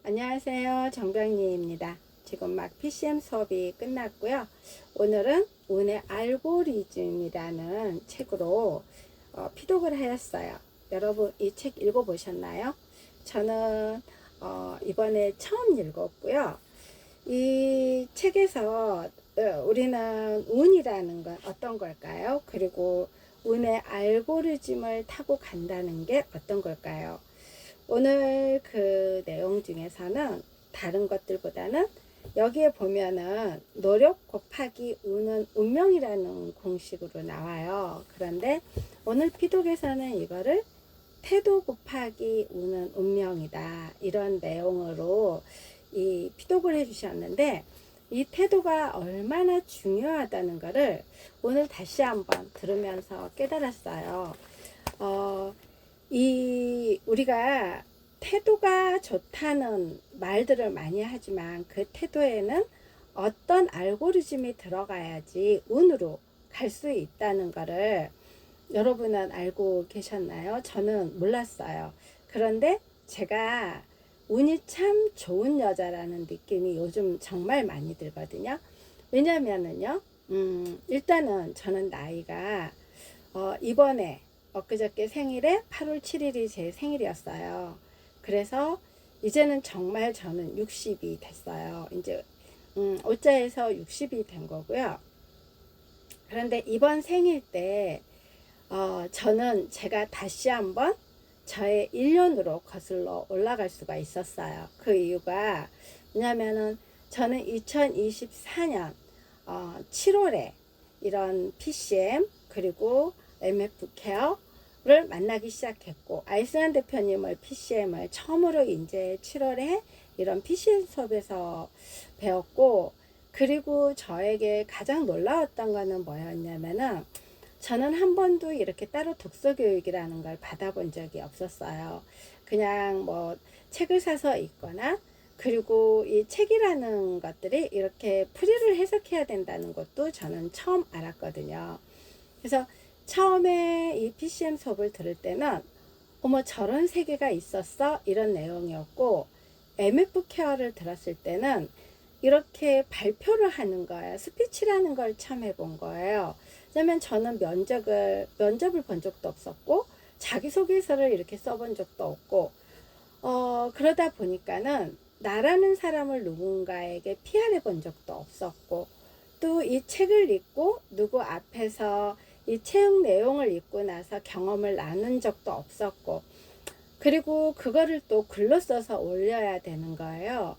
안녕하세요. 정병리입니다. 지금 막 PCM 수업이 끝났고요. 오늘은 운의 알고리즘이라는 책으로 피독을 하였어요. 여러분 이 책 읽어보셨나요? 저는 이번에 처음 읽었고요. 이 책에서 우리는 운이라는 건 어떤 걸까요? 그리고 운의 알고리즘을 타고 간다는 게 어떤 걸까요? 오늘 그 내용 중에서는 다른 것들보다는 여기에 보면은 노력 곱하기 운은 운명이라는 공식으로 나와요. 그런데 오늘 피독에서는 이거를 태도 곱하기 운은 운명이다, 이런 내용으로 이 피독을 해주셨는데, 이 태도가 얼마나 중요하다는 것을 오늘 다시 한번 들으면서 깨달았어요. 우리가 태도가 좋다는 말들을 많이 하지만 그 태도에는 어떤 알고리즘이 들어가야지 운으로 갈 수 있다는 것을 여러분은 알고 계셨나요? 저는 몰랐어요. 그런데 제가 운이 참 좋은 여자라는 느낌이 요즘 정말 많이 들거든요. 왜냐면은요, 일단은 저는 나이가 이번에 엊그저께 생일에 8월 7일이 제 생일이었어요. 그래서 이제는 정말 저는 60이 됐어요. 이제 오자에서 60이 된 거고요. 그런데 이번 생일 때 저는 제가 다시 한번 저의 1년으로 거슬러 올라갈 수가 있었어요. 그 이유가 뭐냐면은 저는 2024년 7월에 이런 PCM 그리고 MF 케어를 만나기 시작했고, 아이스란 대표님을 PCM을 처음으로 이제 7월에 이런 PCM 수업에서 배웠고, 그리고 저에게 가장 놀라웠던 거는 뭐였냐면은 저는 한 번도 이렇게 따로 독서 교육이라는 걸 받아본 적이 없었어요. 그냥 뭐 책을 사서 읽거나, 그리고 이 책이라는 것들이 이렇게 풀이를 해석해야 된다는 것도 저는 처음 알았거든요. 그래서 처음에 이 PCM 수업을 들을 때는 어머 저런 세계가 있었어, 이런 내용이었고, MF 케어를 들었을 때는 이렇게 발표를 하는 거예요. 스피치라는 걸 처음 해본 거예요. 왜냐면 저는 면접을 본 적도 없었고, 자기소개서를 이렇게 써본 적도 없고, 그러다 보니까는 나라는 사람을 누군가에게 PR 본 적도 없었고, 또 이 책을 읽고 누구 앞에서 이 책 내용을 읽고 나서 경험을 나눈 적도 없었고, 그리고 그거를 또 글로 써서 올려야 되는 거예요.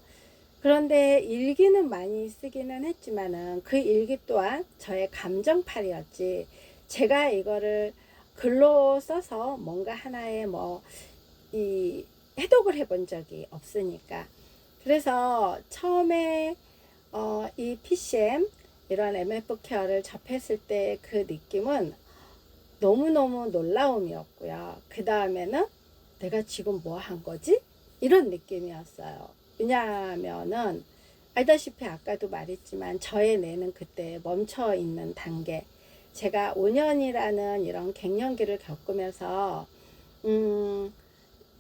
그런데 일기는 많이 쓰기는 했지만은 그 일기 또한 저의 감정팔이었지, 제가 이거를 글로 써서 뭔가 하나의 이 해독을 해본 적이 없으니까. 그래서 처음에 이 PCM 이런 MF 케어를 접했을 때 그 느낌은 너무너무 놀라움이었고요. 그 다음에는 내가 지금 뭐 한 거지? 이런 느낌이었어요. 왜냐하면은 알다시피 아까도 말했지만 저의 뇌는 그때 멈춰 있는 단계. 제가 5년이라는 이런 갱년기를 겪으면서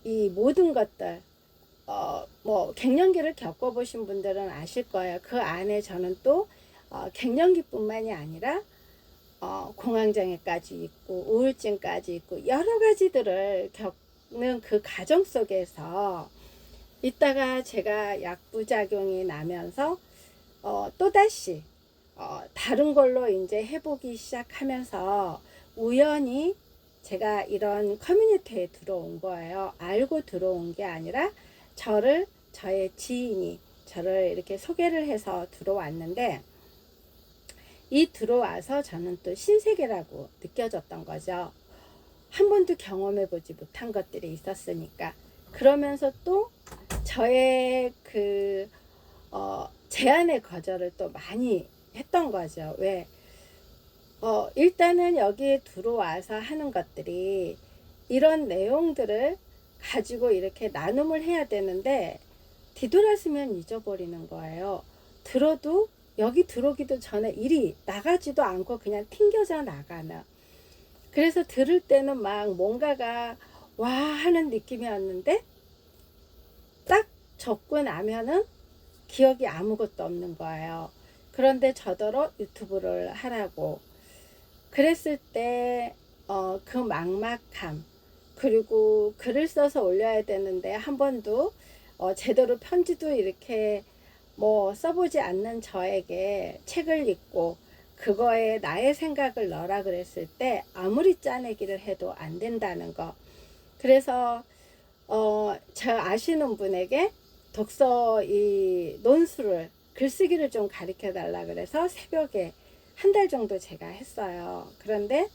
이 모든 것들, 뭐 갱년기를 겪어보신 분들은 아실 거예요. 그 안에 저는 또 갱년기뿐만이 아니라 공황장애까지 있고 우울증까지 있고 여러 가지들을 겪는 그 과정 속에서 있다가 제가 약부작용이 나면서 또다시 다른 걸로 이제 해보기 시작하면서 우연히 제가 이런 커뮤니티에 들어온 거예요. 알고 들어온 게 아니라 저의 지인이 저를 이렇게 소개를 해서 들어왔는데, 이 들어와서 저는 또 신세계라고 느껴졌던 거죠. 한 번도 경험해보지 못한 것들이 있었으니까. 그러면서 또 저의 그 제안의 거절을 또 많이 했던 거죠. 왜? 일단은 여기에 들어와서 하는 것들이 이런 내용들을 가지고 이렇게 나눔을 해야 되는데 뒤돌아서면 잊어버리는 거예요. 들어도 여기 들어오기도 전에 일이 나가지도 않고 그냥 튕겨져 나가는. 그래서 들을 때는 막 뭔가가 와 하는 느낌이었는데 딱 적고 나면은 기억이 아무것도 없는 거예요. 그런데 저더러 유튜브를 하라고. 그랬을 때, 그 막막함, 그리고 글을 써서 올려야 되는데 한 번도 제대로 편지도 이렇게 뭐 써보지 않는 저에게 책을 읽고 그거에 나의 생각을 넣으라 그랬을 때 아무리 짜내기를 해도 안 된다는 거. 그래서 저 아시는 분에게 독서 이 논술을 글쓰기를 좀 가르쳐 달라 그래서 새벽에 한 달 정도 제가 했어요. 그런데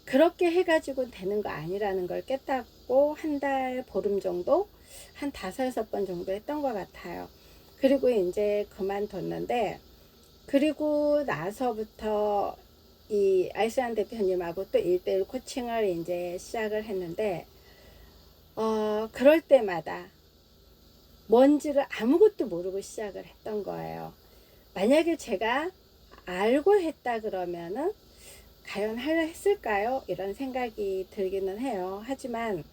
그렇게 해가지고 되는 거 아니라는 걸 깨닫고 한 달 보름 정도 한 5-6번 정도 했던 것 같아요. 그리고 이제 그만뒀는데, 그리고 나서부터 이 알스한 대표님하고 또 1대1 코칭을 이제 시작을 했는데, 그럴 때마다 뭔지를 아무것도 모르고 시작을 했던 거예요. 만약에 제가 알고 했다 그러면은 과연 하려 했을까요? 이런 생각이 들기는 해요. 하지만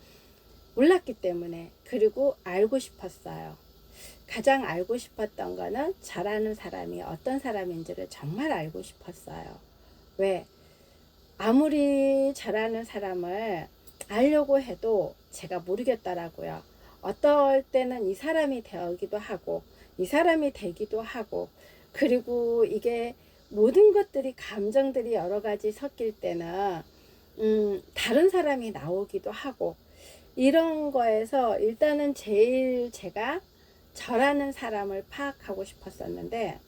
몰랐기 때문에, 그리고 알고 싶었어요. 가장 알고 싶었던 거는 저라는 사람이 어떤 사람인지를 정말 알고 싶었어요. 왜? 아무리 저라는 사람을 알려고 해도 제가 모르겠더라고요. 어떨 때는 이 사람이 되기도 하고 이 사람이 되기도 하고, 그리고 이게 모든 것들이 감정들이 여러 가지 섞일 때는 다른 사람이 나오기도 하고, 이런 거에서 일단은 제일 제가 저라는 사람을 파악하고 싶었었는데,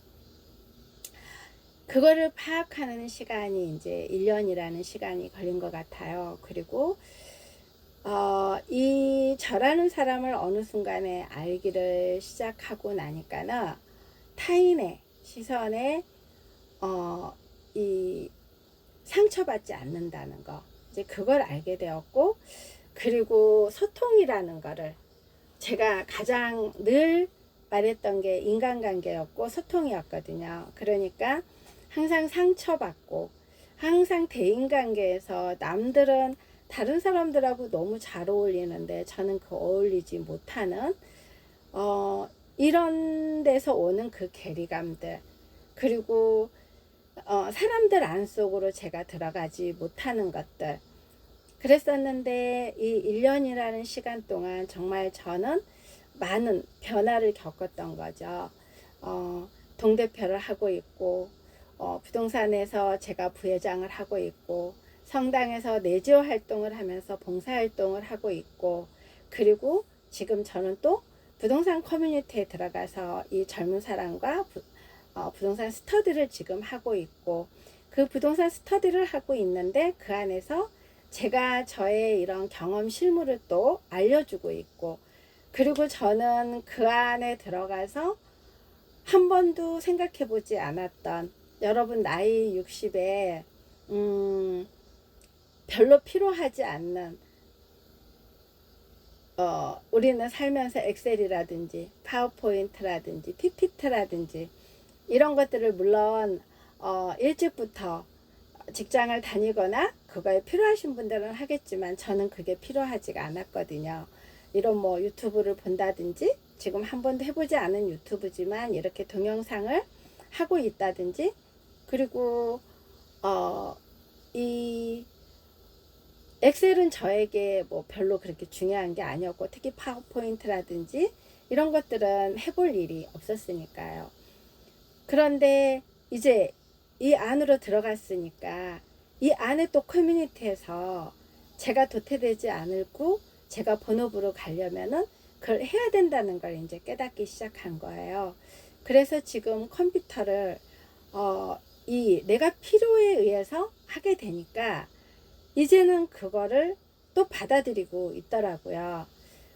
그거를 파악하는 시간이 이제 1년이라는 시간이 걸린 것 같아요. 그리고 이 저라는 사람을 어느 순간에 알기를 시작하고 나니까는 타인의 시선에 이 상처받지 않는다는 거, 이제 그걸 알게 되었고, 그리고 소통이라는 거를 제가 가장 늘 말했던 게 인간관계였고 소통이었거든요. 그러니까 항상 상처받고, 항상 대인관계에서 남들은 다른 사람들하고 너무 잘 어울리는데 저는 그 어울리지 못하는 이런 데서 오는 그 괴리감들, 그리고 사람들 안속으로 제가 들어가지 못하는 것들, 그랬었는데 이 1년이라는 시간 동안 정말 저는 많은 변화를 겪었던 거죠. 동대표를 하고 있고, 부동산에서 제가 부회장을 하고 있고, 성당에서 내지어 활동을 하면서 봉사활동을 하고 있고, 그리고 지금 저는 또 부동산 커뮤니티에 들어가서 이 젊은 사람과 부동산 스터디를 지금 하고 있고, 그 부동산 스터디를 하고 있는데 그 안에서 제가 저의 이런 경험 실물을 또 알려주고 있고, 그리고 저는 그 안에 들어가서 한 번도 생각해 보지 않았던, 여러분 나이 60에 별로 필요하지 않는, 우리는 살면서 엑셀이라든지 파워포인트라든지 PPT라든지 이런 것들을 물론 일찍부터 직장을 다니거나 그거에 필요하신 분들은 하겠지만 저는 그게 필요하지가 않았거든요. 이런 뭐 유튜브를 본다든지, 지금 한 번도 해보지 않은 유튜브지만 이렇게 동영상을 하고 있다든지, 그리고 이 엑셀은 저에게 뭐 별로 그렇게 중요한 게 아니었고, 특히 파워포인트라든지 이런 것들은 해볼 일이 없었으니까요. 그런데 이제 이 안으로 들어갔으니까 이 안에 또 커뮤니티에서 제가 도태되지 않고 제가 본업으로 가려면은 그걸 해야 된다는 걸 이제 깨닫기 시작한 거예요. 그래서 지금 컴퓨터를 이 내가 필요에 의해서 하게 되니까 이제는 그거를 또 받아들이고 있더라고요.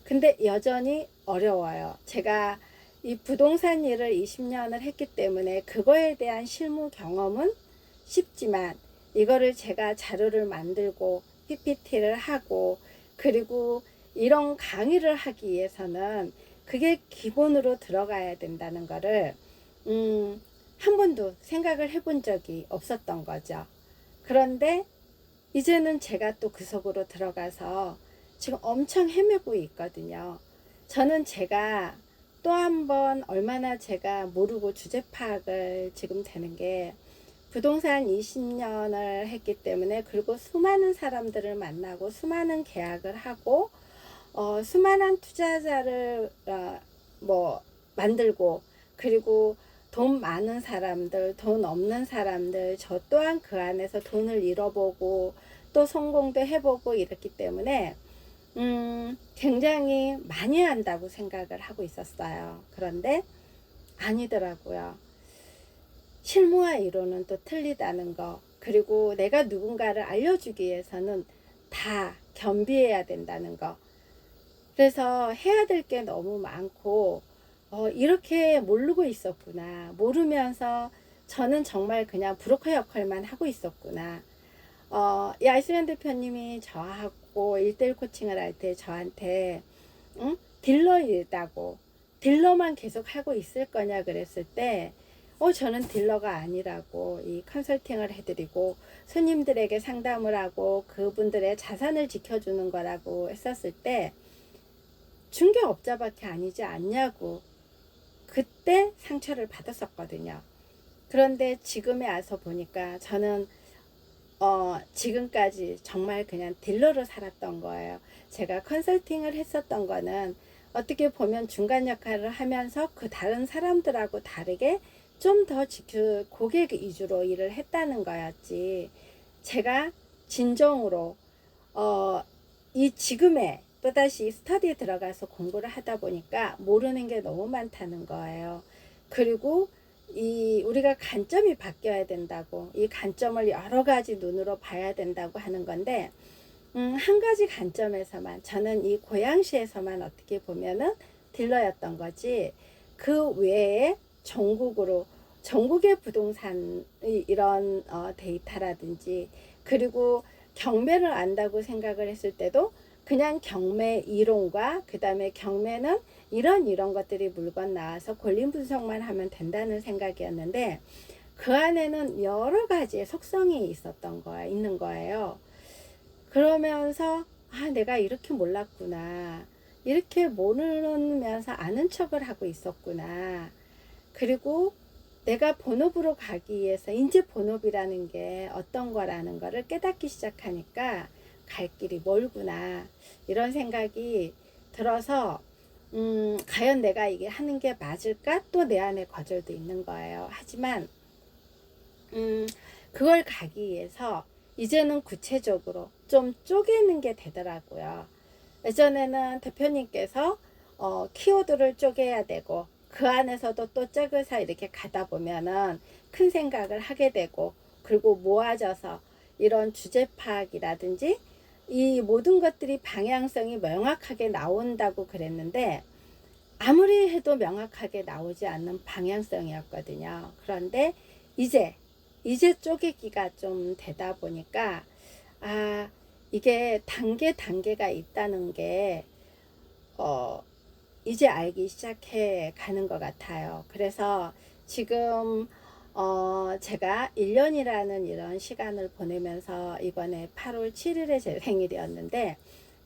근데 여전히 어려워요. 제가 이 부동산 일을 20년을 했기 때문에 그거에 대한 실무 경험은 쉽지만, 이거를 제가 자료를 만들고 PPT를 하고 그리고 이런 강의를 하기 위해서는 그게 기본으로 들어가야 된다는 거를 한 번도 생각을 해본 적이 없었던 거죠. 그런데 이제는 제가 또 그 속으로 들어가서 지금 엄청 헤매고 있거든요. 저는 제가 또 한 번 얼마나 제가 모르고 주제 파악을 지금 되는 게, 부동산 20년을 했기 때문에, 그리고 수많은 사람들을 만나고 수많은 계약을 하고 수많은 투자자를 뭐 만들고, 그리고 돈 많은 사람들, 돈 없는 사람들, 저 또한 그 안에서 돈을 잃어보고 또 성공도 해보고 이랬기 때문에 굉장히 많이 한다고 생각을 하고 있었어요. 그런데 아니더라고요. 실무와 이론은 또 틀리다는 거, 그리고 내가 누군가를 알려주기 위해서는 다 겸비해야 된다는 거. 그래서 해야 될 게 너무 많고, 이렇게 모르고 있었구나. 모르면서 저는 정말 그냥 브로커 역할만 하고 있었구나. 이 알수연 대표님이 저하고 1대1 코칭을 할 때 저한테 딜러이다고, 딜러만 계속 하고 있을 거냐 그랬을 때, 저는 딜러가 아니라고, 이 컨설팅을 해드리고 손님들에게 상담을 하고 그분들의 자산을 지켜주는 거라고 했었을 때, 중개업자밖에 아니지 않냐고 그때 상처를 받았었거든요. 그런데 지금에 와서 보니까 저는 지금까지 정말 그냥 딜러로 살았던 거예요. 제가 컨설팅을 했었던 거는 어떻게 보면 중간 역할을 하면서 그 다른 사람들하고 다르게 좀 더 고객 위주로 일을 했다는 거였지, 제가 진정으로 이 지금의 또다시 스터디에 들어가서 공부를 하다 보니까 모르는 게 너무 많다는 거예요. 그리고 우리가 관점이 바뀌어야 된다고, 이 관점을 여러 가지 눈으로 봐야 된다고 하는 건데, 한 가지 관점에서만, 저는 이 고양시에서만 어떻게 보면은 딜러였던 거지, 그 외에 전국의 부동산 이런 데이터라든지, 그리고 경매를 안다고 생각을 했을 때도 그냥 경매 이론과 그 다음에 경매는 이런 것들이 물건 나와서 권리 분석만 하면 된다는 생각이었는데, 그 안에는 여러 가지의 속성이 있는 거예요. 그러면서 내가 이렇게 몰랐구나, 이렇게 모르면서 아는 척을 하고 있었구나, 그리고 내가 본업으로 가기 위해서 이제 본업이라는 게 어떤 거라는 거를 깨닫기 시작하니까 갈 길이 멀구나, 이런 생각이 들어서 과연 내가 이게 하는 게 맞을까? 또 내 안에 거절도 있는 거예요. 하지만 그걸 가기 위해서 이제는 구체적으로 좀 쪼개는 게 되더라고요. 예전에는 대표님께서 키워드를 쪼개야 되고, 그 안에서도 또 쪼개서 이렇게 가다 보면은 큰 생각을 하게 되고, 그리고 모아져서 이런 주제 파악이라든지 이 모든 것들이 방향성이 명확하게 나온다고 그랬는데, 아무리 해도 명확하게 나오지 않는 방향성이었거든요. 그런데 이제 쪼개기가 좀 되다 보니까, 이게 단계가 있다는 게 이제 알기 시작해 가는 것 같아요. 그래서 지금 제가 1년이라는 이런 시간을 보내면서, 이번에 8월 7일에 제 생일이었는데,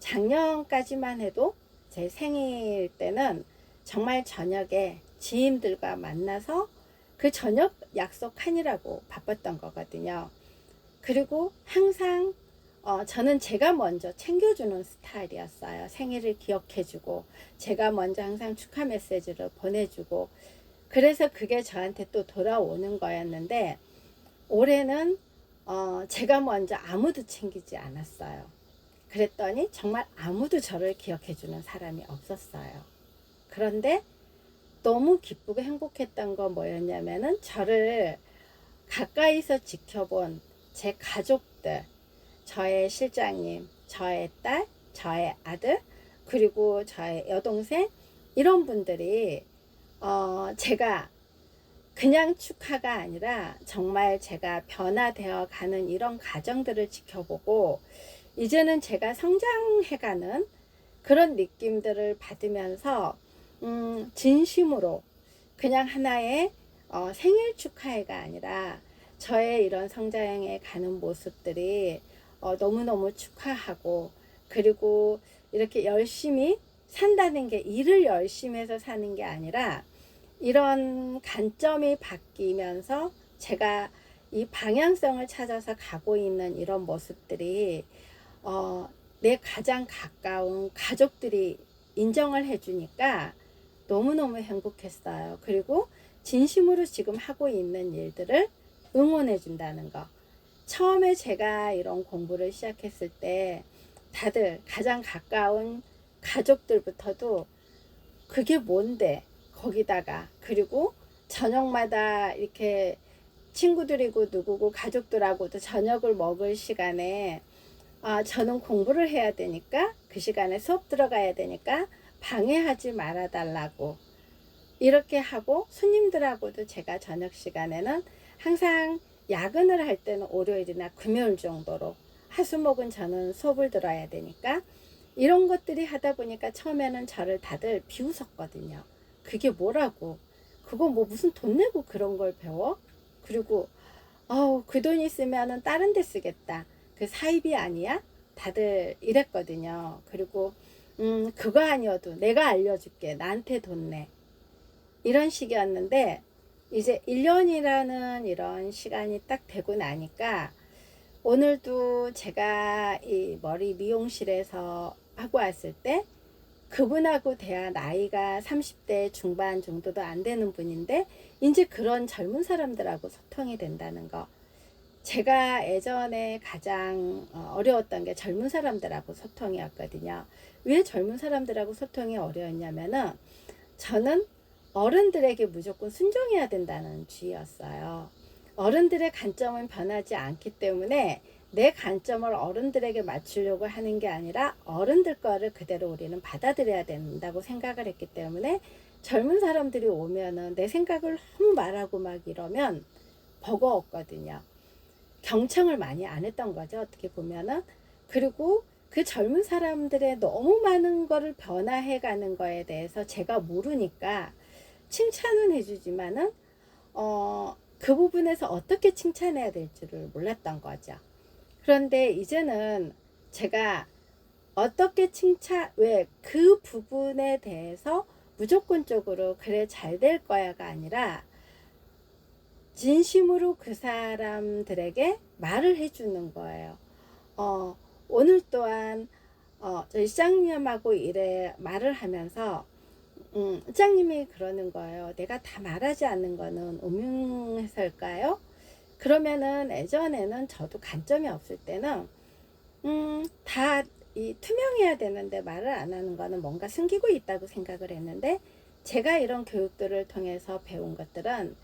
작년까지만 해도 제 생일 때는 정말 저녁에 지인들과 만나서 그 저녁 약속하느라고 바빴던 거거든요. 그리고 항상 저는 제가 먼저 챙겨주는 스타일이었어요. 생일을 기억해주고 제가 먼저 항상 축하 메시지를 보내주고, 그래서 그게 저한테 또 돌아오는 거였는데, 올해는 제가 먼저 아무도 챙기지 않았어요. 그랬더니 정말 아무도 저를 기억해주는 사람이 없었어요. 그런데 너무 기쁘고 행복했던 건 뭐였냐면은, 저를 가까이서 지켜본 제 가족들, 저의 실장님, 저의 딸, 저의 아들, 그리고 저의 여동생, 이런 분들이 제가 그냥 축하가 아니라 정말 제가 변화되어 가는 이런 과정들을 지켜보고, 이제는 제가 성장해가는 그런 느낌들을 받으면서 진심으로 그냥 하나의 생일 축하회가 아니라 저의 이런 성장해 가는 모습들이 너무너무 축하하고, 그리고 이렇게 열심히 산다는 게 일을 열심히 해서 사는 게 아니라 이런 관점이 바뀌면서 제가 이 방향성을 찾아서 가고 있는 이런 모습들이 내 가장 가까운 가족들이 인정을 해주니까 너무너무 행복했어요. 그리고 진심으로 지금 하고 있는 일들을 응원해 준다는 거. 처음에 제가 이런 공부를 시작했을 때 다들 가장 가까운 가족들부터도 그게 뭔데 거기다가, 그리고 저녁마다 이렇게 친구들이고 누구고 가족들하고도 저녁을 먹을 시간에 저는 공부를 해야 되니까 그 시간에 수업 들어가야 되니까 방해하지 말아 달라고 이렇게 하고, 손님들하고도 제가 저녁 시간에는 항상 야근을 할 때는 월요일이나 금요일 정도로, 화수목은 저는 수업을 들어야 되니까 이런 것들이 하다 보니까 처음에는 저를 다들 비웃었거든요. 그게 뭐라고, 그거 뭐 무슨 돈 내고 그런 걸 배워? 그리고 그 돈 있으면은 다른 데 쓰겠다, 그 사입이 아니야? 다들 이랬거든요. 그리고 그거 아니어도 내가 알려줄게, 나한테 돈 내, 이런 식이었는데 이제 1년이라는 이런 시간이 딱 되고 나니까, 오늘도 제가 이 머리 미용실에서 하고 왔을 때 그분하고 대화, 나이가 30대 중반 정도도 안 되는 분인데 이제 그런 젊은 사람들하고 소통이 된다는 거. 제가 예전에 가장 어려웠던 게 젊은 사람들하고 소통이었거든요. 왜 젊은 사람들하고 소통이 어려웠냐면은, 저는 어른들에게 무조건 순종해야 된다는 주의였어요. 어른들의 관점은 변하지 않기 때문에 내 관점을 어른들에게 맞추려고 하는 게 아니라 어른들 거를 그대로 우리는 받아들여야 된다고 생각을 했기 때문에, 젊은 사람들이 오면은 내 생각을 너무 말하고 막 이러면 버거웠거든요. 경청을 많이 안 했던 거죠, 어떻게 보면은. 그리고 그 젊은 사람들의 너무 많은 거를 변화해 가는 거에 대해서 제가 모르니까 칭찬은 해주지만은 그 부분에서 어떻게 칭찬해야 될지를 몰랐던 거죠. 그런데 이제는 제가 어떻게 왜 그 부분에 대해서 무조건적으로 그래 잘 될 거야가 아니라 진심으로 그 사람들에게 말을 해주는 거예요. 오늘 또한 저희 시장님하고 이래 말을 하면서 시장님이 그러는 거예요. 내가 다 말하지 않는 거는 음흉해서일까요? 그러면은 예전에는 저도 관점이 없을 때는 다 투명해야 되는데 말을 안 하는 거는 뭔가 숨기고 있다고 생각을 했는데, 제가 이런 교육들을 통해서 배운 것들은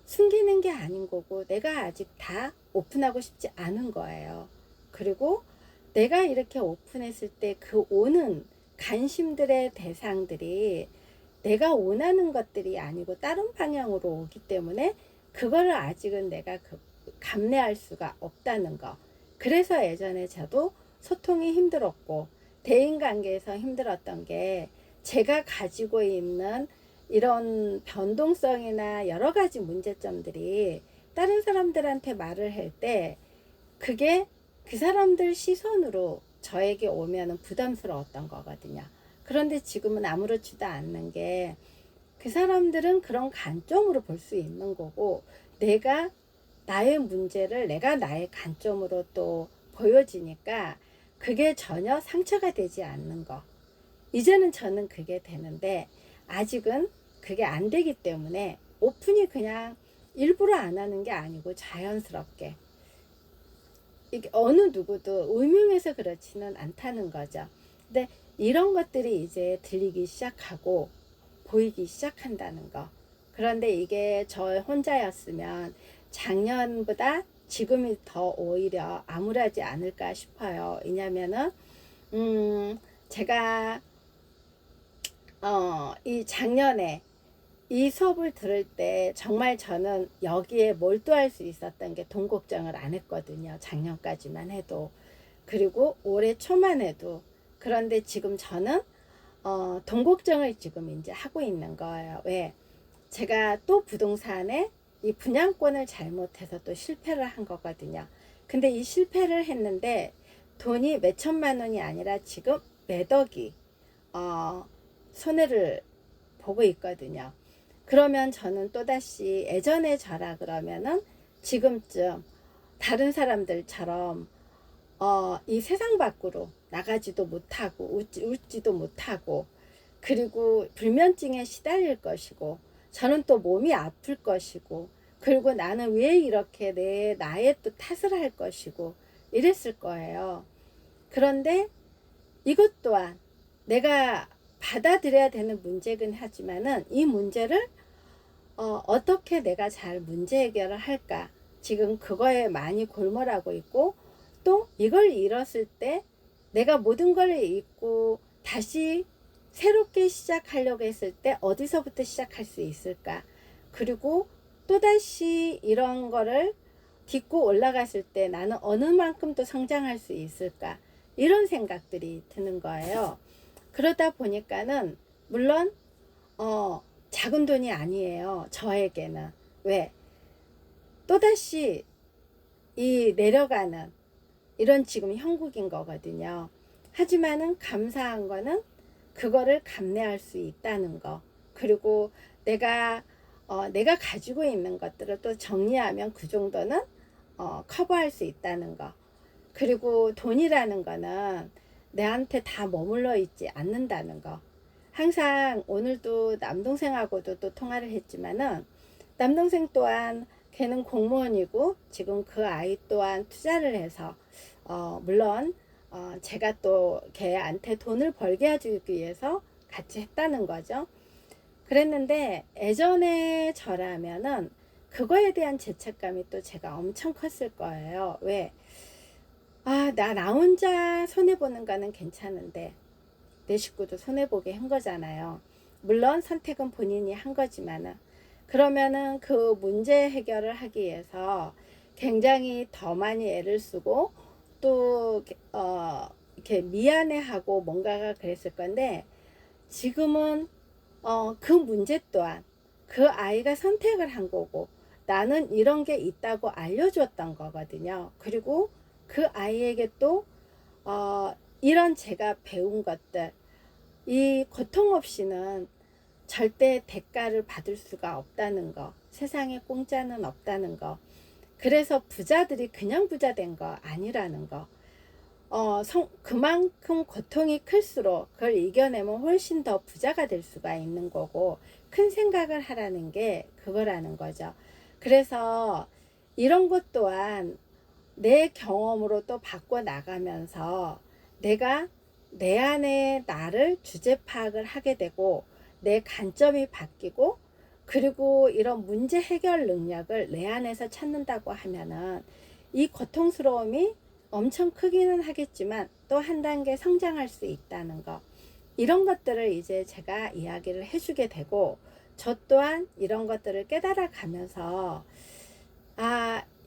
숨기는 게 아닌 거고 내가 아직 다 오픈하고 싶지 않은 거예요. 그리고 내가 이렇게 오픈했을 때 그 오는 관심들의 대상들이 내가 원하는 것들이 아니고 다른 방향으로 오기 때문에 그거를 아직은 내가 감내할 수가 없다는 거. 그래서 예전에 저도 소통이 힘들었고 대인관계에서 힘들었던 게, 제가 가지고 있는 이런 변동성이나 여러 가지 문제점들이 다른 사람들한테 말을 할 때 그게 그 사람들 시선으로 저에게 오면은 부담스러웠던 거거든요. 그런데 지금은 아무렇지도 않는 게, 그 사람들은 그런 관점으로 볼 수 있는 거고, 내가 나의 문제를 내가 나의 관점으로 또 보여지니까 그게 전혀 상처가 되지 않는 거. 이제는 저는 그게 되는데 아직은 그게 안 되기 때문에 오픈이 그냥 일부러 안 하는 게 아니고 자연스럽게, 이게 어느 누구도 의명해서 그렇지는 않다는 거죠. 근데 이런 것들이 이제 들리기 시작하고 보이기 시작한다는 거. 그런데 이게 저 혼자였으면 작년보다 지금이 더 오히려 암울하지 않을까 싶어요. 왜냐면은 제가 이 작년에 이 수업을 들을 때 정말 저는 여기에 몰두할 수 있었던 게 돈 걱정을 안 했거든요. 작년까지만 해도. 그리고 올해 초만 해도. 그런데 지금 저는 돈 걱정을 지금 이제 하고 있는 거예요. 왜? 제가 또 부동산에 이 분양권을 잘못해서 또 실패를 한 거거든요. 근데 이 실패를 했는데 돈이 몇 천만 원이 아니라 지금 몇 억이 손해를 보고 있거든요. 그러면 저는 또다시 예전의 저라 그러면은 지금쯤 다른 사람들처럼 이 세상 밖으로 나가지도 못하고 웃지도 못하고, 그리고 불면증에 시달릴 것이고, 저는 또 몸이 아플 것이고, 그리고 나는 왜 이렇게 나의 또 탓을 할 것이고 이랬을 거예요. 그런데 이것 또한 내가 받아들여야 되는 문제긴 하지만은 이 문제를 어떻게 내가 잘 문제 해결을 할까, 지금 그거에 많이 골몰하고 있고, 또 이걸 잃었을 때 내가 모든 걸 잊고 다시 새롭게 시작하려고 했을 때 어디서부터 시작할 수 있을까, 그리고 또다시 이런 거를 딛고 올라갔을 때 나는 어느 만큼 또 성장할 수 있을까, 이런 생각들이 드는 거예요. 그러다 보니까는 물론 작은 돈이 아니에요, 저에게는. 왜? 또다시 이 내려가는 이런 지금 형국인 거거든요. 하지만은 감사한 거는 그거를 감내할 수 있다는 거, 그리고 내가 가지고 있는 것들을 또 정리하면 그 정도는 커버할 수 있다는 거, 그리고 돈이라는 거는 내한테 다 머물러 있지 않는다는 거. 항상 오늘도 남동생하고도 또 통화를 했지만은, 남동생 또한 걔는 공무원이고 지금 그 아이 또한 투자를 해서 물론 제가 또 걔한테 돈을 벌게 해주기 위해서 같이 했다는 거죠. 그랬는데 예전에 저라면은 그거에 대한 죄책감이 또 제가 엄청 컸을 거예요. 왜? 나 혼자 손해보는 거는 괜찮은데 내 식구도 손해보게 한 거잖아요. 물론 선택은 본인이 한 거지만은, 그러면은 그 문제 해결을 하기 위해서 굉장히 더 많이 애를 쓰고 또 이렇게 미안해하고 뭔가가 그랬을 건데, 지금은 그 문제 또한 그 아이가 선택을 한 거고 나는 이런 게 있다고 알려줬던 거거든요. 그리고 그 아이에게 또 이런 제가 배운 것들, 이 고통 없이는 절대 대가를 받을 수가 없다는 거, 세상에 공짜는 없다는 거, 그래서 부자들이 그냥 부자 된 거 아니라는 거, 그만큼 고통이 클수록 그걸 이겨내면 훨씬 더 부자가 될 수가 있는 거고, 큰 생각을 하라는 게 그거라는 거죠. 그래서 이런 것 또한 내 경험으로 또 바꿔 나가면서 내가 내 안에 나를 주제 파악을 하게 되고 내 관점이 바뀌고, 그리고 이런 문제 해결 능력을 내 안에서 찾는다고 하면은 이 고통스러움이 엄청 크기는 하겠지만 또 한 단계 성장할 수 있다는 거, 이런 것들을 이제 제가 이야기를 해주게 되고, 저 또한 이런 것들을 깨달아 가면서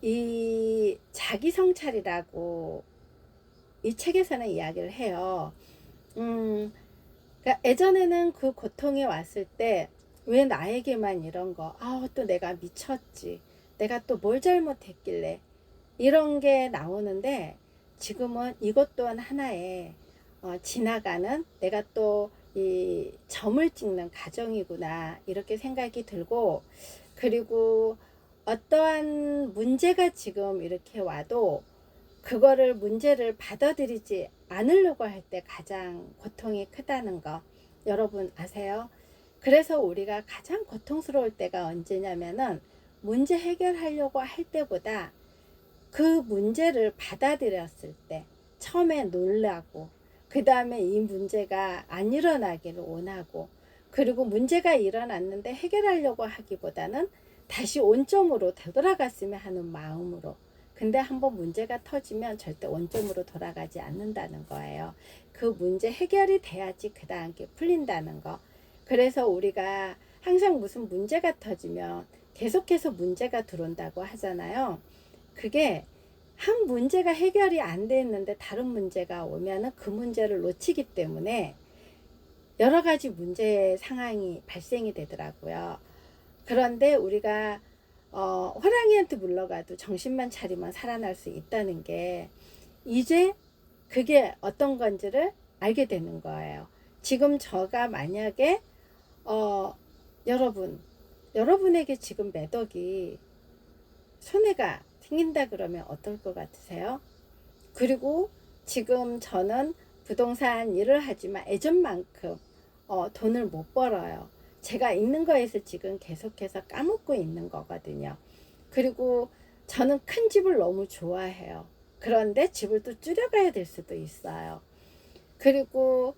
이 자기 성찰이라고 이 책에서는 이야기를 해요. 그러니까 예전에는 그 고통이 왔을 때 왜 나에게만 이런 거, 또 내가 미쳤지, 내가 또 뭘 잘못했길래, 이런 게 나오는데, 지금은 이것 또한 하나의 지나가는, 내가 또 이 점을 찍는 과정이구나, 이렇게 생각이 들고, 그리고 어떠한 문제가 지금 이렇게 와도 그거를 문제를 받아들이지 않으려고 할 때 가장 고통이 크다는 거 여러분 아세요? 그래서 우리가 가장 고통스러울 때가 언제냐면은 문제 해결하려고 할 때보다 그 문제를 받아들였을 때, 처음에 놀라고 그 다음에 이 문제가 안 일어나기를 원하고, 그리고 문제가 일어났는데 해결하려고 하기보다는 다시 원점으로 되돌아갔으면 하는 마음으로. 근데 한번 문제가 터지면 절대 원점으로 돌아가지 않는다는 거예요. 그 문제 해결이 돼야지 그 다음 게 풀린다는 거. 그래서 우리가 항상 무슨 문제가 터지면 계속해서 문제가 들어온다고 하잖아요. 그게 한 문제가 해결이 안 됐는데 다른 문제가 오면은 그 문제를 놓치기 때문에 여러 가지 문제 상황이 발생이 되더라고요. 그런데 우리가 호랑이한테 물러가도 정신만 차리면 살아날 수 있다는 게 이제 그게 어떤 건지를 알게 되는 거예요. 지금 저가 만약에 여러분에게 지금 매덕이 손해가 생긴다 그러면 어떨 것 같으세요? 그리고 지금 저는 부동산 일을 하지만 예전만큼 돈을 못 벌어요. 제가 있는 거에서 지금 계속해서 까먹고 있는 거거든요. 그리고 저는 큰 집을 너무 좋아해요. 그런데 집을 또 줄여가야 될 수도 있어요. 그리고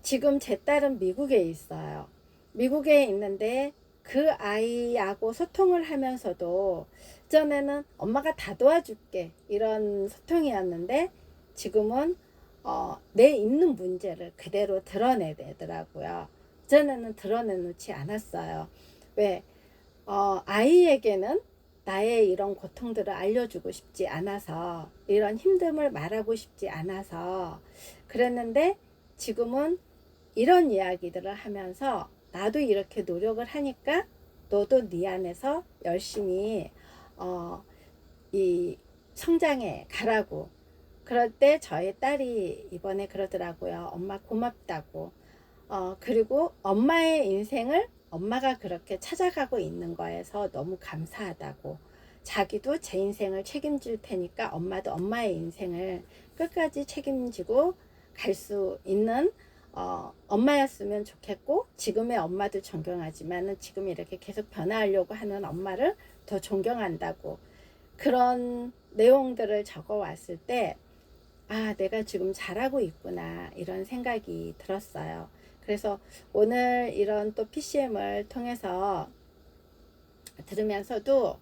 지금 제 딸은 미국에 있어요. 미국에 있는데 그 아이하고 소통을 하면서도 전에는 엄마가 다 도와줄게 이런 소통이었는데 지금은 내 있는 문제를 그대로 드러내더라고요. 전에는 드러내놓지 않았어요. 왜? 아이에게는 나의 이런 고통들을 알려주고 싶지 않아서, 이런 힘듦을 말하고 싶지 않아서 그랬는데, 지금은 이런 이야기들을 하면서 나도 이렇게 노력을 하니까 너도 네 안에서 열심히 이 성장해 가라고. 그럴 때 저의 딸이 이번에 그러더라고요. 엄마 고맙다고. 그리고 엄마의 인생을 엄마가 그렇게 찾아가고 있는 거에서 너무 감사하다고. 자기도 제 인생을 책임질 테니까 엄마도 엄마의 인생을 끝까지 책임지고 갈 수 있는 엄마였으면 좋겠고, 지금의 엄마도 존경하지만 지금 이렇게 계속 변화하려고 하는 엄마를 더 존경한다고. 그런 내용들을 적어 왔을 때, 아, 내가 지금 잘하고 있구나, 이런 생각이 들었어요. 그래서 오늘 이런 또 PCM을 통해서 들으면서도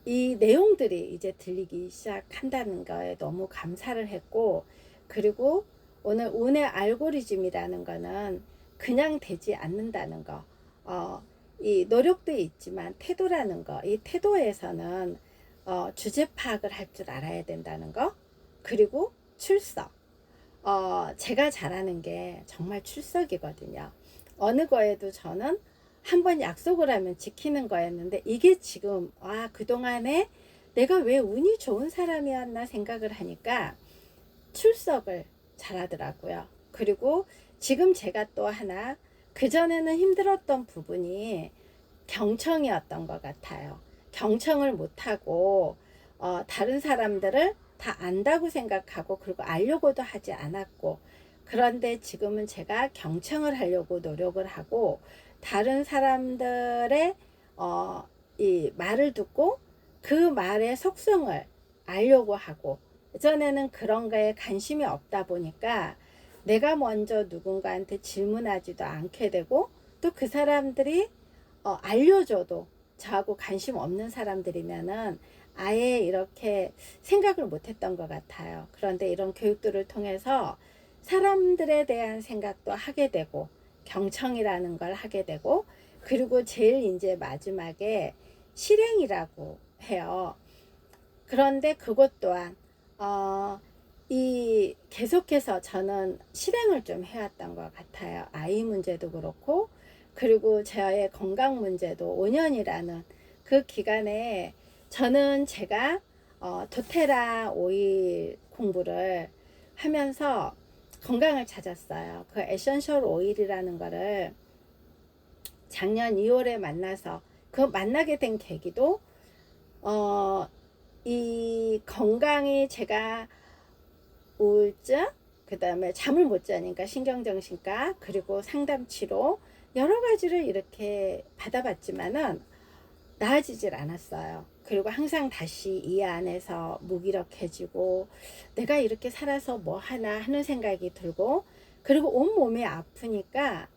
이 내용들이 이제 들리기 시작한다는 거에 너무 감사를 했고, 그리고 오늘 운의 알고리즘이라는 거는 그냥 되지 않는다는 거, 이 노력도 있지만 태도라는 거, 이 태도에서는 주제 파악을 할 줄 알아야 된다는 거, 그리고 출석. 제가 잘하는 게 정말 출석이거든요. 어느 거에도 저는 한번 약속을 하면 지키는 거였는데, 이게 지금 그동안에 내가 왜 운이 좋은 사람이었나 생각을 하니까 출석을 잘하더라고요. 그리고 지금 제가 또 하나, 그전에는 힘들었던 부분이 경청이었던 것 같아요. 경청을 못하고 다른 사람들을 다 안다고 생각하고, 그리고 알려고도 하지 않았고, 그런데 지금은 제가 경청을 하려고 노력을 하고, 다른 사람들의 이 말을 듣고 그 말의 속성을 알려고 하고, 예전에는 그런 거에 관심이 없다 보니까 내가 먼저 누군가한테 질문하지도 않게 되고, 또 그 사람들이 알려줘도 저하고 관심 없는 사람들이면은 아예 이렇게 생각을 못했던 것 같아요. 그런데 이런 교육들을 통해서 사람들에 대한 생각도 하게 되고, 경청이라는 걸 하게 되고, 그리고 제일 이제 마지막에 실행이라고 해요. 그런데 그것 또한 이 계속해서 저는 실행을 좀 해왔던 것 같아요. 아이 문제도 그렇고, 그리고 저의 건강 문제도 5년이라는 그 기간에 저는 제가 도테라 오일 공부를 하면서 건강을 찾았어요. 그 에센셜 오일이라는 거를 작년 2월에 만나서, 그 만나게 된 계기도 이 건강이, 제가 우울증, 그 다음에 잠을 못 자니까 신경정신과, 그리고 상담치료 여러 가지를 이렇게 받아봤지만은 나아지질 않았어요. 그리고 항상 다시 이 안에서 무기력해지고, 내가 이렇게 살아서 뭐 하나 하는 생각이 들고, 그리고 온몸이 아프니까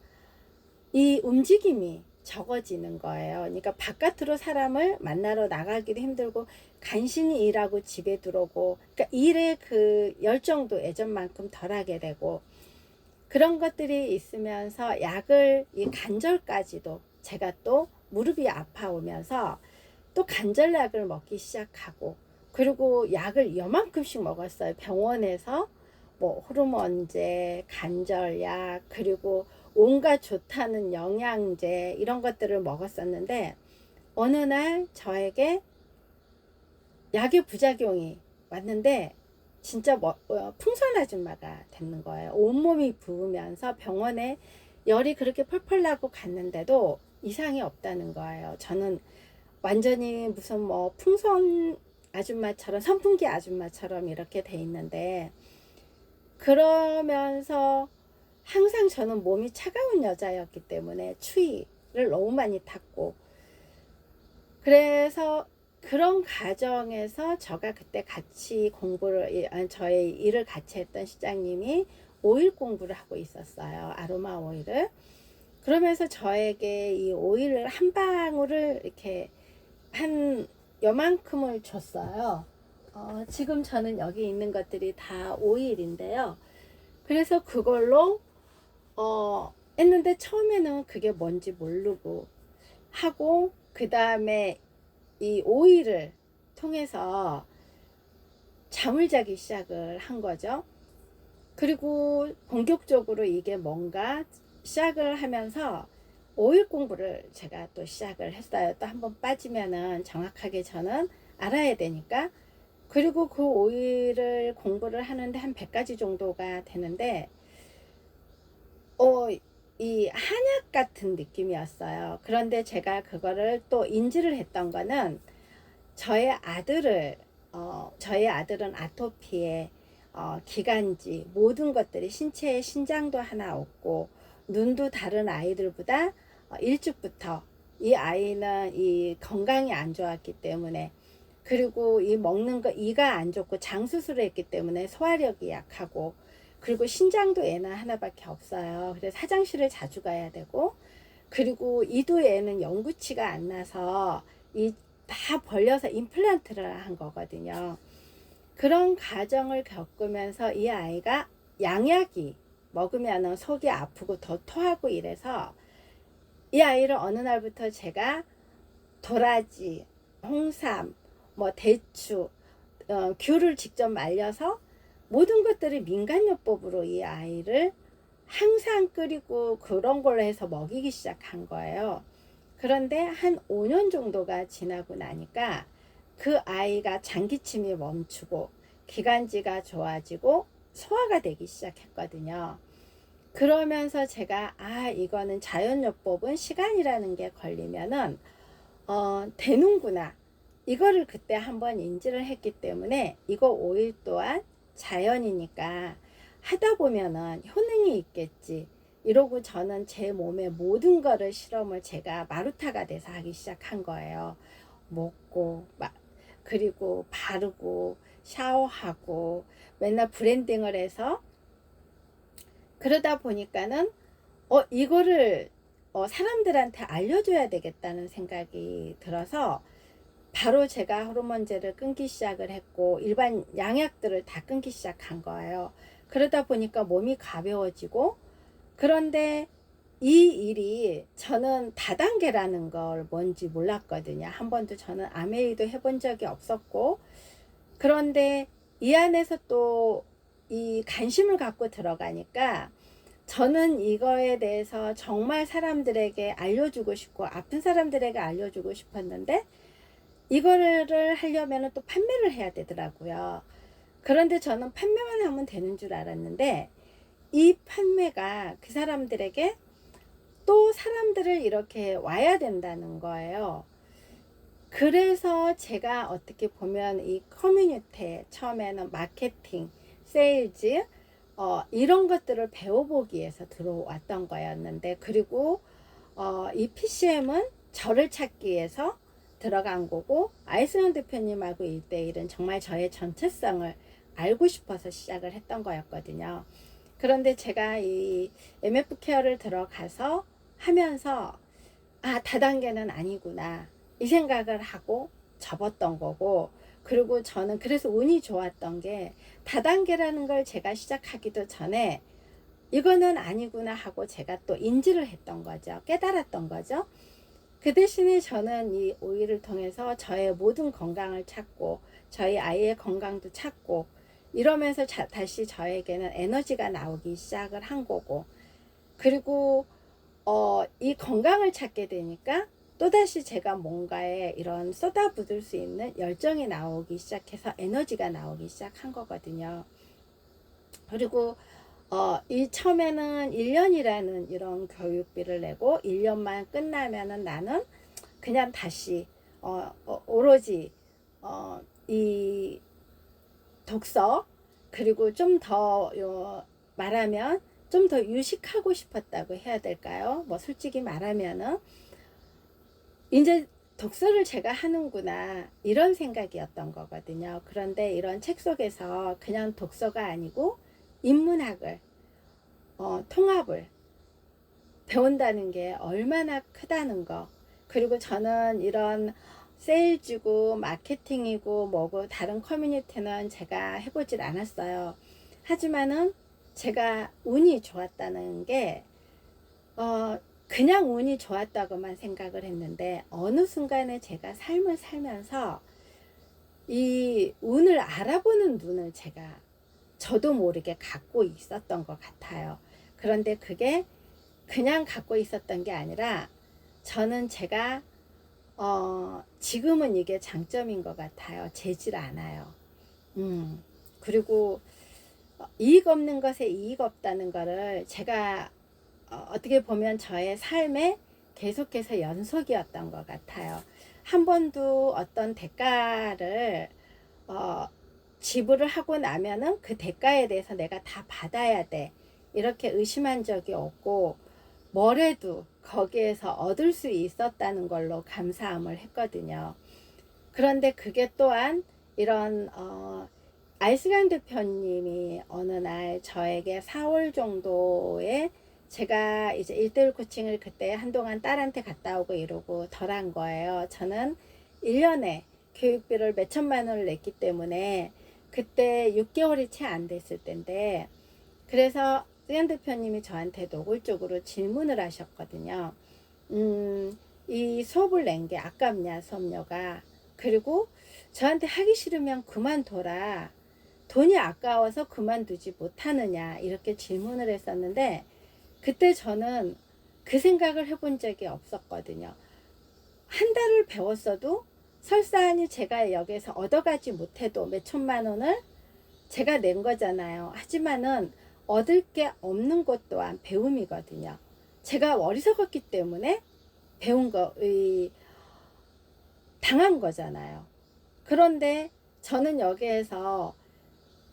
이 움직임이 적어지는 거예요. 그러니까 바깥으로 사람을 만나러 나가기도 힘들고, 간신히 일하고 집에 들어오고, 그러니까 일의 그 열정도 예전만큼 덜하게 되고, 그런 것들이 있으면서 약을, 이 관절까지도 제가 또 무릎이 아파오면서 또 관절약을 먹기 시작하고, 그리고 약을 요만큼씩 먹었어요. 병원에서 뭐 호르몬제, 관절약, 그리고 온갖 좋다는 영양제, 이런 것들을 먹었었는데, 어느 날 저에게 약의 부작용이 왔는데 진짜 풍선 아줌마가 되는 거예요. 온몸이 부으면서 병원에 열이 그렇게 펄펄 나고 갔는데도 이상이 없다는 거예요. 저는 완전히 무슨 뭐 풍선 아줌마처럼, 선풍기 아줌마처럼 이렇게 돼 있는데, 그러면서 항상 저는 몸이 차가운 여자였기 때문에 추위를 너무 많이 탔고, 그래서 그런 과정에서 제가 그때 같이 저의 일을 같이 했던 시장님이 오일 공부를 하고 있었어요. 아로마 오일을. 그러면서 저에게 이 오일을 한 방울을 이렇게 한 요만큼을 줬어요. 지금 저는 여기 있는 것들이 다 오일인데요. 그래서 그걸로 했는데 처음에는 그게 뭔지 모르고 하고, 그 다음에 이 오일을 통해서 잠을 자기 시작을 한 거죠. 그리고 본격적으로 이게 뭔가 시작을 하면서 오일 공부를 제가 또 시작을 했어요. 또 한번 빠지면은 정확하게 저는 알아야 되니까. 그리고 그 오일을 공부를 하는데 한 100가지 정도가 되는데, 이 한약 같은 느낌이었어요. 그런데 제가 그거를 또 인지를 했던 거는, 저의 아들은 아토피에 기관지 모든 것들이, 신체에 신장도 하나 없고 눈도 다른 아이들보다 일찍부터 이 아이는 이 건강이 안 좋았기 때문에, 그리고 이 먹는 거 이가 안 좋고 장 수술을 했기 때문에 소화력이 약하고, 그리고 신장도 애는 하나밖에 없어요. 그래서 화장실을 자주 가야 되고, 그리고 이도 애는 영구치가 안 나서 이 다 벌려서 임플란트를 한 거거든요. 그런 과정을 겪으면서 이 아이가 양약이 먹으면 속이 아프고 더 토하고 이래서, 이 아이를 어느 날부터 제가 도라지, 홍삼, 뭐 대추, 귤을 직접 말려서 모든 것들을 민간요법으로 이 아이를 항상 끓이고 그런 걸로 해서 먹이기 시작한 거예요. 그런데 한 5년 정도가 지나고 나니까 그 아이가 장기침이 멈추고 기관지가 좋아지고 소화가 되기 시작했거든요. 그러면서 제가 이거는 자연요법은 시간이라는 게 걸리면은 되는구나, 이거를 그때 한번 인지를 했기 때문에, 이거 오일 또한 자연이니까 하다 보면은 효능이 있겠지 이러고, 저는 제 몸의 모든 거를 실험을 제가 마루타가 돼서 하기 시작한 거예요. 먹고 그리고 바르고 샤워하고 맨날 브랜딩을 해서, 그러다 보니까는 이거를 사람들한테 알려줘야 되겠다는 생각이 들어서 바로 제가 호르몬제를 끊기 시작을 했고 일반 양약들을 다 끊기 시작한 거예요. 그러다 보니까 몸이 가벼워지고, 그런데 이 일이, 저는 다단계라는 걸 뭔지 몰랐거든요. 한 번도 저는 아메이도 해본 적이 없었고, 그런데 이 안에서 또 이 관심을 갖고 들어가니까 저는 이거에 대해서 정말 사람들에게 알려주고 싶고 아픈 사람들에게 알려주고 싶었는데, 이거를 하려면 또 판매를 해야 되더라고요. 그런데 저는 판매만 하면 되는 줄 알았는데, 이 판매가 그 사람들에게 또 사람들을 이렇게 와야 된다는 거예요. 그래서 제가 어떻게 보면 이 커뮤니티에 처음에는 마케팅, 세일즈 이런 것들을 배워보기 위해서 들어왔던 거였는데, 그리고 이 PCM은 저를 찾기 위해서 들어간 거고, 아이스원 대표님하고 1대1은 정말 저의 전체성을 알고 싶어서 시작을 했던 거였거든요. 그런데 제가 이 MF 케어를 들어가서 하면서 다단계는 아니구나 이 생각을 하고 접었던 거고, 그리고 저는 그래서 운이 좋았던 게, 다단계라는 걸 제가 시작하기도 전에 이거는 아니구나 하고 제가 또 인지를 했던 거죠. 깨달았던 거죠. 그 대신에 저는 이 오일을 통해서 저의 모든 건강을 찾고 저희 아이의 건강도 찾고 이러면서 다시 저에게는 에너지가 나오기 시작을 한 거고, 그리고 이 건강을 찾게 되니까 또다시 제가 뭔가에 이런 쏟아붓을 수 있는 열정이 나오기 시작해서 에너지가 나오기 시작한 거거든요. 그리고 이 처음에는 1년이라는 이런 교육비를 내고 1년만 끝나면은 나는 그냥 다시 오로지 이 독서, 그리고 좀 더 말하면 좀 더 유식하고 싶었다고 해야 될까요? 뭐 솔직히 말하면은 이제 독서를 제가 하는구나 이런 생각이었던 거거든요. 그런데 이런 책 속에서 그냥 독서가 아니고 인문학을 통합을 배운다는 게 얼마나 크다는 거. 그리고 저는 이런 세일즈고 마케팅이고 뭐고 다른 커뮤니티는 제가 해보질 않았어요. 하지만은 제가 운이 좋았다는 게 그냥 운이 좋았다고만 생각을 했는데 어느 순간에 제가 삶을 살면서 이 운을 알아보는 눈을 제가 저도 모르게 갖고 있었던 것 같아요. 그런데 그게 그냥 갖고 있었던 게 아니라 저는 제가 지금은 이게 장점인 것 같아요. 재질 않아요. 그리고 이익 없는 것에 이익 없다는 거를 제가 어떻게 보면 저의 삶에 계속해서 연속이었던 것 같아요. 한 번도 어떤 대가를 지불을 하고 나면은 그 대가에 대해서 내가 다 받아야 돼 이렇게 의심한 적이 없고, 뭐래도 거기에서 얻을 수 있었다는 걸로 감사함을 했거든요. 그런데 그게 또한 이런 아이스강 대표님이 어느 날 저에게 4월 정도에 제가 이제 1대1 코칭을 그때 한동안 딸한테 갔다 오고 이러고 덜 한 거예요. 저는 1년에 교육비를 몇 천만 원을 냈기 때문에 그때 6개월이 채 안 됐을 때인데, 그래서 수현 대표님이 저한테 노골적으로 질문을 하셨거든요. 이 수업을 낸 게 아깝냐, 수업료가. 그리고 저한테 하기 싫으면 그만둬라. 돈이 아까워서 그만두지 못하느냐. 이렇게 질문을 했었는데, 그때 저는 그 생각을 해본 적이 없었거든요. 한 달을 배웠어도 설사하니 제가 여기서 얻어가지 못해도 몇 천만 원을 제가 낸 거잖아요. 하지만은 얻을 게 없는 것 또한 배움이거든요. 제가 어리석었기 때문에 배운 거, 당한 거잖아요. 그런데 저는 여기에서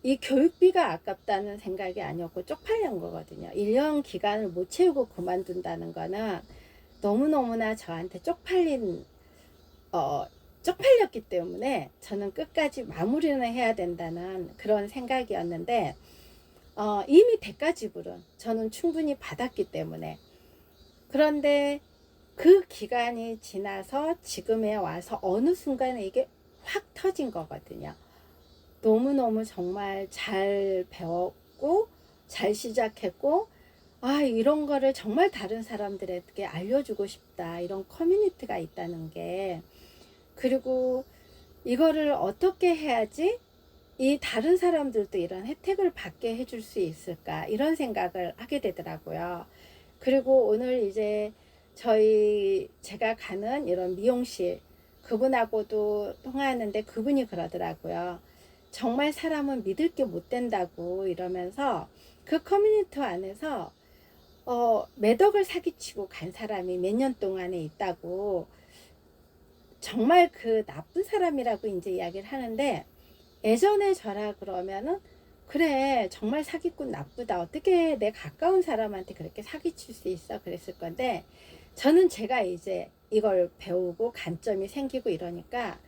이 교육비가 아깝다는 생각이 아니었고 쪽팔린 거거든요. 1년 기간을 못 채우고 그만둔다는 거는 너무너무나 저한테 쪽팔렸기 때문에 저는 끝까지 마무리는 해야 된다는 그런 생각이었는데, 이미 대가 지불은 저는 충분히 받았기 때문에. 그런데 그 기간이 지나서 지금에 와서 어느 순간에 이게 확 터진 거거든요. 너무너무 정말 잘 배웠고 잘 시작했고, 이런 거를 정말 다른 사람들에게 알려주고 싶다, 이런 커뮤니티가 있다는 게. 그리고 이거를 어떻게 해야지 이 다른 사람들도 이런 혜택을 받게 해줄 수 있을까, 이런 생각을 하게 되더라고요. 그리고 오늘 이제 제가 가는 이런 미용실 그분하고도 통화하는데 그분이 그러더라고요. 정말 사람은 믿을 게 못 된다고 이러면서 그 커뮤니티 안에서 몇 억을 사기치고 간 사람이 몇 년 동안에 있다고, 정말 그 나쁜 사람이라고 이제 이야기를 하는데, 예전에 저라 그러면은 그래 정말 사기꾼 나쁘다, 어떻게 내 가까운 사람한테 그렇게 사기칠 수 있어 그랬을 건데, 저는 제가 이제 이걸 배우고 관점이 생기고 이러니까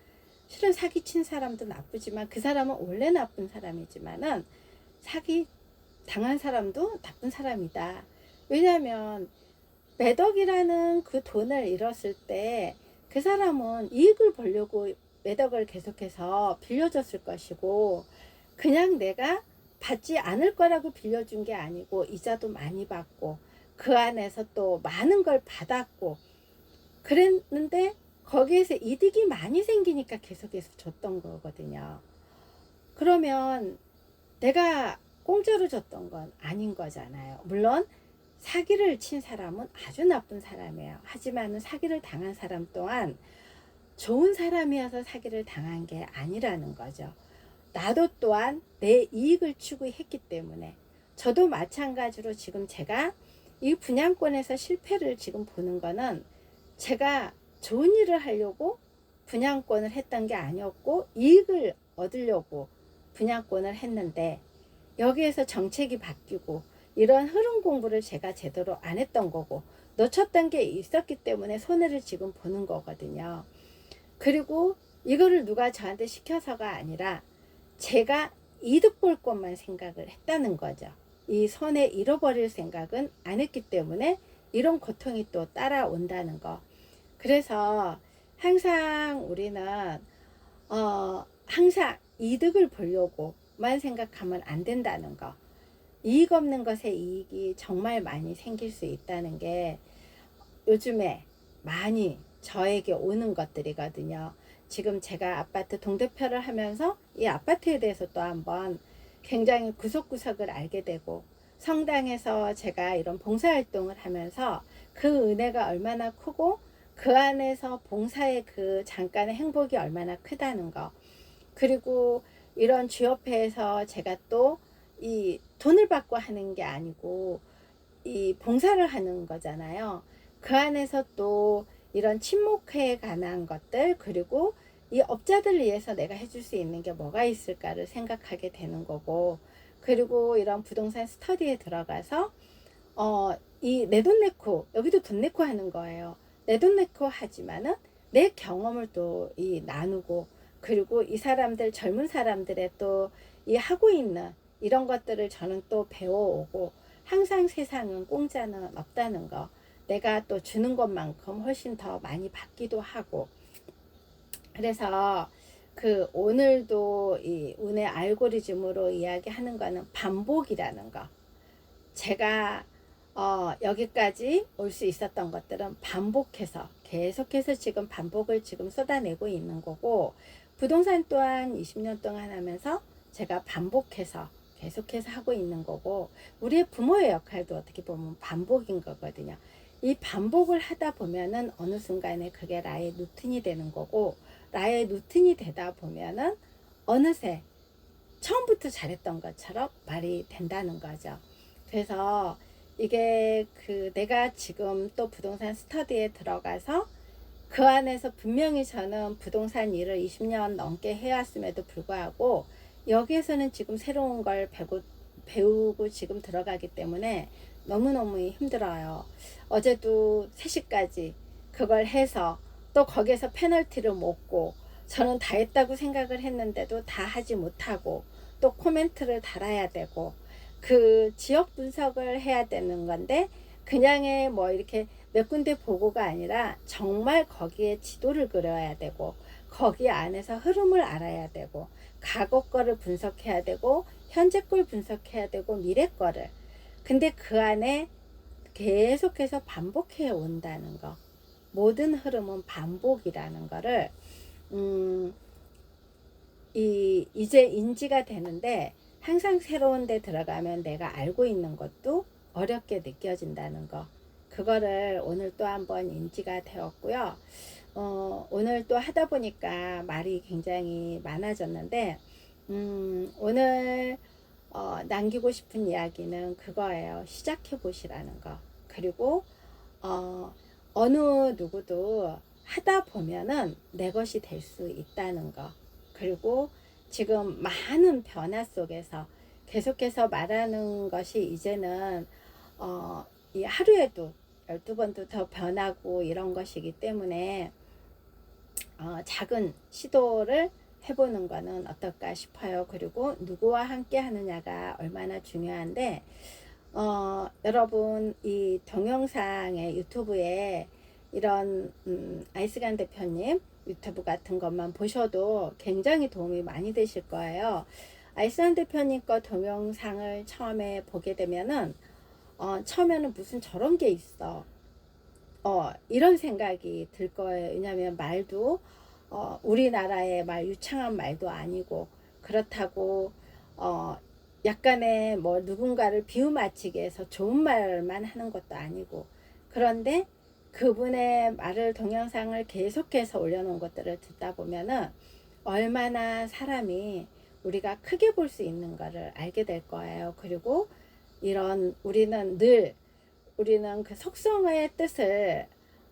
실은 사기친 사람도 나쁘지만 그 사람은 원래 나쁜 사람이지만은 사기 당한 사람도 나쁜 사람이다. 왜냐하면 매덕이라는 그 돈을 잃었을 때 그 사람은 이익을 보려고 매덕을 계속해서 빌려줬을 것이고, 그냥 내가 받지 않을 거라고 빌려준 게 아니고 이자도 많이 받고 그 안에서 또 많은 걸 받았고 그랬는데, 거기에서 이득이 많이 생기니까 계속해서 줬던 거거든요. 그러면 내가 공짜로 줬던 건 아닌 거잖아요. 물론 사기를 친 사람은 아주 나쁜 사람이에요. 하지만 사기를 당한 사람 또한 좋은 사람이어서 사기를 당한 게 아니라는 거죠. 나도 또한 내 이익을 추구했기 때문에, 저도 마찬가지로 지금 제가 이 분양권에서 실패를 지금 보는 거는 제가 좋은 일을 하려고 분양권을 했던 게 아니었고 이익을 얻으려고 분양권을 했는데, 여기에서 정책이 바뀌고 이런 흐름 공부를 제가 제대로 안 했던 거고 놓쳤던 게 있었기 때문에 손해를 지금 보는 거거든요. 그리고 이거를 누가 저한테 시켜서가 아니라 제가 이득 볼 것만 생각을 했다는 거죠. 이 손해 잃어버릴 생각은 안 했기 때문에 이런 고통이 또 따라온다는 거. 그래서 항상 우리는 항상 이득을 보려고만 생각하면 안 된다는 거. 이익 없는 것에 이익이 정말 많이 생길 수 있다는 게 요즘에 많이 저에게 오는 것들이거든요. 지금 제가 아파트 동대표를 하면서 이 아파트에 대해서 또 한번 굉장히 구석구석을 알게 되고, 성당에서 제가 이런 봉사활동을 하면서 그 은혜가 얼마나 크고 그 안에서 봉사의 그 잠깐의 행복이 얼마나 크다는 거. 그리고 이런 주협회에서 제가 또 이 돈을 받고 하는 게 아니고 이 봉사를 하는 거잖아요. 그 안에서 또 이런 친목회에 관한 것들, 그리고 이 업자들을 위해서 내가 해줄 수 있는 게 뭐가 있을까를 생각하게 되는 거고, 그리고 이런 부동산 스터디에 들어가서 이 내 돈 내고, 여기도 돈 내고 하는 거예요. 내 돈 내고 하지만은 내 경험을 또 이 나누고, 그리고 이 사람들, 젊은 사람들의 또 이 하고 있는 이런 것들을 저는 또 배워오고, 항상 세상은 공짜는 없다는 거, 내가 또 주는 것만큼 훨씬 더 많이 받기도 하고. 그래서 그 오늘도 이 운의 알고리즘으로 이야기하는 거는 반복이라는 거. 제가 여기까지 올 수 있었던 것들은 반복해서 계속해서 지금 반복을 지금 쏟아내고 있는 거고, 부동산 또한 20년 동안 하면서 제가 반복해서 계속해서 하고 있는 거고, 우리의 부모의 역할도 어떻게 보면 반복인 거거든요. 이 반복을 하다 보면은 어느 순간에 그게 나의 루틴이 되는 거고, 나의 루틴이 되다 보면은 어느새 처음부터 잘했던 것처럼 말이 된다는 거죠. 그래서 이게 그 내가 지금 또 부동산 스터디에 들어가서 그 안에서 분명히 저는 부동산 일을 20년 넘게 해왔음에도 불구하고 여기에서는 지금 새로운 걸 배우고 지금 들어가기 때문에 너무너무 힘들어요. 어제도 3시까지 그걸 해서 또 거기에서 페널티를 먹고, 저는 다 했다고 생각을 했는데도 다 하지 못하고 또 코멘트를 달아야 되고, 그 지역 분석을 해야 되는 건데 그냥의 뭐 이렇게 몇 군데 보고가 아니라 정말 거기에 지도를 그려야 되고, 거기 안에서 흐름을 알아야 되고, 과거 거를 분석해야 되고, 현재 걸 분석해야 되고, 미래 거를. 근데 그 안에 계속해서 반복해 온다는 거. 모든 흐름은 반복이라는 거를 이제 인지가 되는데, 항상 새로운 데 들어가면 내가 알고 있는 것도 어렵게 느껴진다는 거. 그거를 오늘 또 한번 인지가 되었고요. 오늘 또 하다 보니까 말이 굉장히 많아졌는데, 오늘 남기고 싶은 이야기는 그거예요. 시작해 보시라는 거. 그리고 어느 누구도 하다 보면은 내 것이 될 수 있다는 거. 그리고 지금 많은 변화 속에서 계속해서 말하는 것이 이제는 이 하루에도 12번도 더 변하고 이런 것이기 때문에 작은 시도를 해보는 거는 어떨까 싶어요. 그리고 누구와 함께 하느냐가 얼마나 중요한데, 여러분 이 동영상의 유튜브에 이런 아이스간 대표님 유튜브 같은 것만 보셔도 굉장히 도움이 많이 되실 거예요. 아이스간 대표님 거 동영상을 처음에 보게 되면은 처음에는 무슨 저런 게 있어, 이런 생각이 들 거예요. 왜냐하면 말도 우리나라의 말 유창한 말도 아니고, 그렇다고 약간의 뭐 누군가를 비유맞추기 위해서 좋은 말만 하는 것도 아니고, 그런데 그분의 말을 동영상을 계속해서 올려놓은 것들을 듣다 보면은 얼마나 사람이 우리가 크게 볼 수 있는 거를 알게 될 거예요. 그리고 이런 우리는 그 속성의 뜻을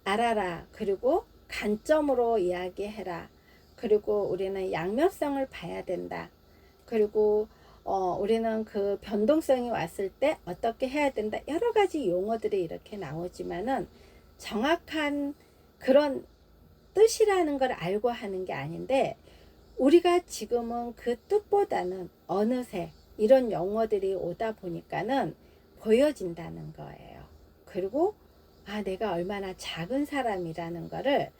알아라. 그리고 관점으로 이야기해라. 그리고 우리는 양면성을 봐야 된다. 그리고 우리는 그 변동성이 왔을 때 어떻게 해야 된다. 여러 가지 용어들이 이렇게 나오지만은 정확한 그런 뜻이라는 걸 알고 하는 게 아닌데, 우리가 지금은 그 뜻보다는 어느새 이런 용어들이 오다 보니까는 보여진다는 거예요. 그리고 내가 얼마나 작은 사람이라는 거를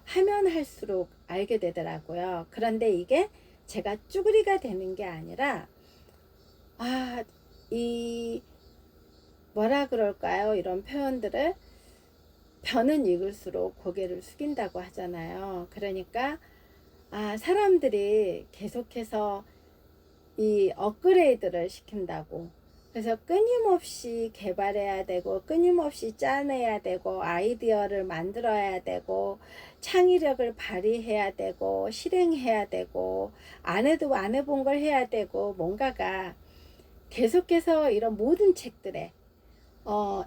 하면 할수록 알게 되더라고요. 그런데 이게 제가 쭈그리가 되는 게 아니라 이 뭐라 그럴까요? 이런 표현들을 벼는 익을수록 고개를 숙인다고 하잖아요. 그러니까 사람들이 계속해서 이 업그레이드를 시킨다고, 그래서 끊임없이 개발해야 되고 끊임없이 짜내야 되고 아이디어를 만들어야 되고 창의력을 발휘해야 되고 실행해야 되고 안 해본 걸 해야 되고, 뭔가가 계속해서 이런 모든 책들에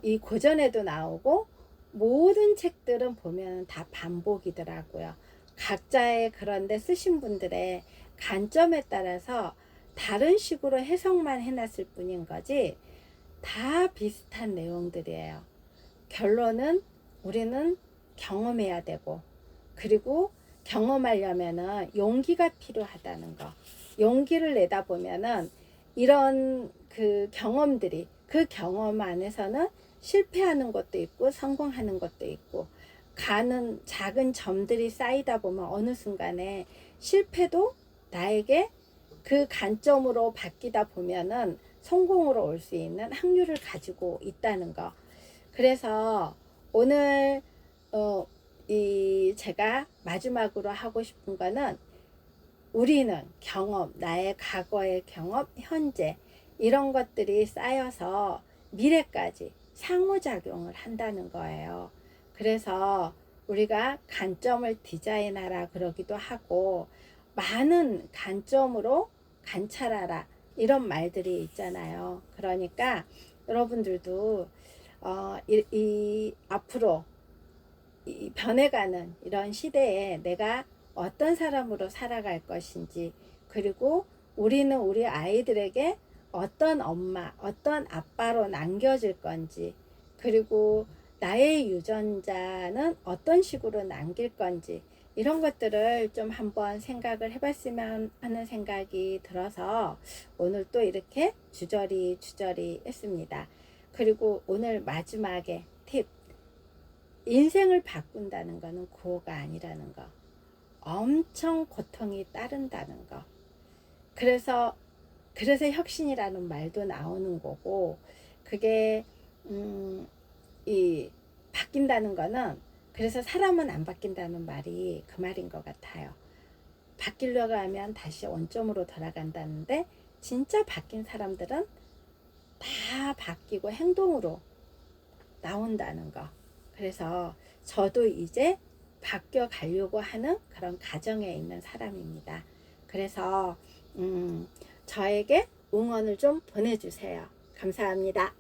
이 고전에도 나오고 모든 책들은 보면 다 반복이더라고요. 각자의 그런데 쓰신 분들의 관점에 따라서 다른 식으로 해석만 해놨을 뿐인 거지 다 비슷한 내용들이에요. 결론은 우리는 경험해야 되고, 그리고 경험하려면은 용기가 필요하다는 거. 용기를 내다 보면은 이런 그 경험들이, 그 경험 안에서는 실패하는 것도 있고 성공하는 것도 있고, 가는 작은 점들이 쌓이다 보면 어느 순간에 실패도 나에게 그 관점으로 바뀌다 보면은 성공으로 올 수 있는 확률을 가지고 있다는 거. 그래서 오늘 제가 마지막으로 하고 싶은 거는, 우리는 경험, 나의 과거의 경험, 현재 이런 것들이 쌓여서 미래까지 상호작용을 한다는 거예요. 그래서 우리가 관점을 디자인하라 그러기도 하고, 많은 관점으로 관찰하라 이런 말들이 있잖아요. 그러니까 여러분들도 앞으로 이 변해가는 이런 시대에 내가 어떤 사람으로 살아갈 것인지, 그리고 우리는 우리 아이들에게 어떤 엄마, 어떤 아빠로 남겨질 건지, 그리고 나의 유전자는 어떤 식으로 남길 건지, 이런 것들을 좀 한번 생각을 해봤으면 하는 생각이 들어서 오늘 또 이렇게 주저리 했습니다. 그리고 오늘 마지막에 팁, 인생을 바꾼다는 거는 구호가 아니라는 거, 엄청 고통이 따른다는 거. 그래서 혁신이라는 말도 나오는 거고, 그게 이 바뀐다는 거는, 그래서 사람은 안 바뀐다는 말이 그 말인 것 같아요. 바뀌려고 하면 다시 원점으로 돌아간다는데, 진짜 바뀐 사람들은 다 바뀌고 행동으로 나온다는 거. 그래서 저도 이제 바뀌어 가려고 하는 그런 과정에 있는 사람입니다. 그래서 저에게 응원을 좀 보내주세요. 감사합니다.